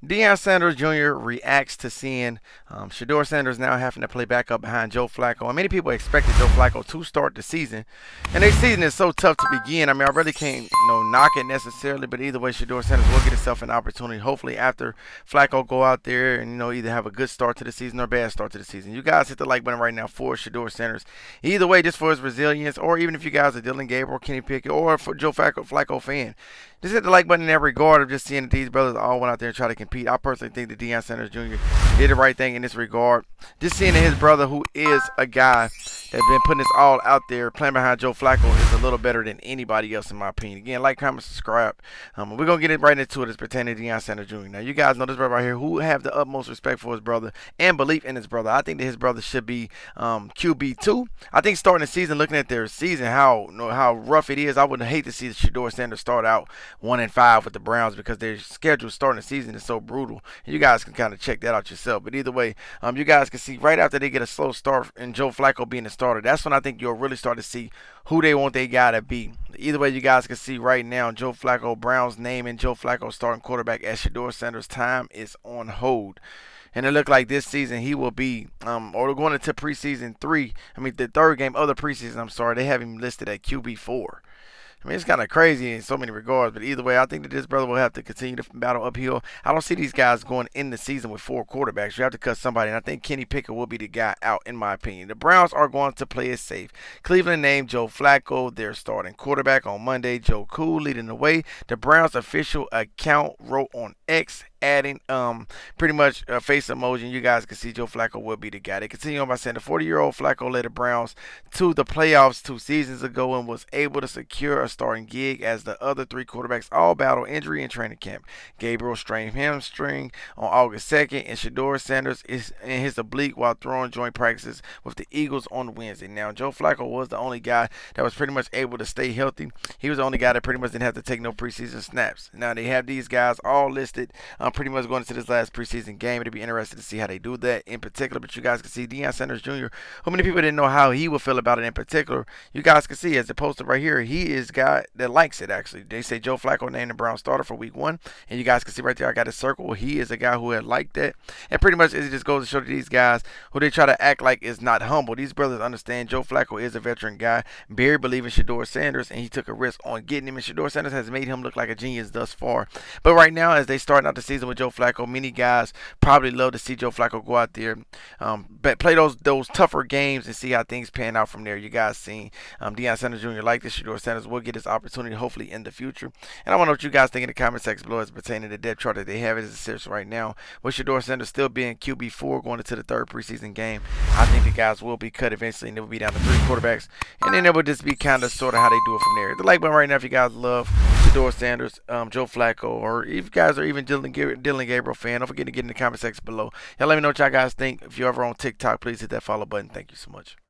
Deion Sanders Jr. reacts to seeing Shedeur Sanders now having to play backup behind Joe Flacco. And many people expected Joe Flacco to start the season. And their season is so tough to begin. I mean, I really can't knock it necessarily, but either way, Shedeur Sanders will get himself an opportunity. Hopefully, after Flacco go out there and either have a good start to the season or a bad start to the season. You guys hit the like button right now for Shedeur Sanders. Either way, just for his resilience, or even if you guys are Dylan Gabriel, Kenny Pickett, or for Joe Flacco fan, just hit the like button in that regard of just seeing that these brothers all went out there and try to compete. I personally think that Deion Sanders Jr. did the right thing in this regard. Just seeing that his brother, who is a guy that's been putting this all out there, playing behind Joe Flacco, is a little better than anybody else in my opinion. Again, like, comment, subscribe. We're going to get it right into it as pertaining to Deion Sanders Jr. Now, you guys know this brother right here who have the utmost respect for his brother and belief in his brother. I think that his brother should be QB2. I think starting the season, looking at their season, how rough it is, I would hate to see the Shedeur Sanders start out 1-5 with the Browns because their schedule starting the season is so brutal. You guys can kind of check that out yourself. But either way, you guys can see right after they get a slow start and Joe Flacco being the starter, that's when I think you'll really start to see who they want their guy to be. Either way, you guys can see right now Joe Flacco, Browns name, and Joe Flacco starting quarterback as Shedeur Sanders' time is on hold. And it looked like this season he will be, or going into preseason 3. I mean, the third game of the preseason, I'm sorry, they have him listed at QB4. I mean, it's kind of crazy in so many regards, but either way, I think that this brother will have to continue to battle uphill. I don't see these guys going in the season with 4 quarterbacks. You have to cut somebody, and I think Kenny Pickett will be the guy out, in my opinion. The Browns are going to play it safe. Cleveland named Joe Flacco their starting quarterback on Monday. Joe Cool leading the way. The Browns official account wrote on X, adding pretty much a face emoji, and you guys can see Joe Flacco will be the guy. They continue on by saying the 40-year-old Flacco led the Browns to the playoffs 2 seasons ago and was able to secure a starting gig as the other 3 quarterbacks all battle injury in training camp. Gabriel strained hamstring on August 2nd, and Shedeur Sanders is in his oblique while throwing joint practices with the Eagles on Wednesday. Now, Joe Flacco was the only guy that was pretty much able to stay healthy. He was the only guy that pretty much didn't have to take no preseason snaps. Now, they have these guys all listed pretty much going into this last preseason game. It'll be interesting to see how they do that in particular. But you guys can see Deion Sanders Jr., who many people didn't know how he would feel about it in particular. You guys can see as the poster right here, he is a guy that likes it actually. They say Joe Flacco named the Brown starter for week 1. And you guys can see right there, I got a circle. He is a guy who had liked that. And pretty much it just goes to show that these guys who they try to act like is not humble. These brothers understand Joe Flacco is a veteran guy. Barry believed in Shedeur Sanders, and he took a risk on getting him. And Shedeur Sanders has made him look like a genius thus far. But right now, as they start out the season with Joe Flacco, many guys probably love to see Joe Flacco go out there, but play those tougher games and see how things pan out from there. You guys seen Deion Sanders Jr. like this. Shedeur Sanders will get his opportunity hopefully in the future. And I want to know what you guys think in the comment section below as pertaining to the depth chart that they have as it sits right now. With Shedeur Sanders still being QB4 going into the 3rd preseason game, I think the guys will be cut eventually and it will be down to 3 quarterbacks. And then it will just be kind of sort of how they do it from there. The like button right now if you guys love Shedeur Sanders, Joe Flacco, or if you guys are even Dylan Gabriel fan, don't forget to get in the comment section below. Y'all let me know what y'all guys think. If you're ever on TikTok, please hit that follow button. Thank you so much.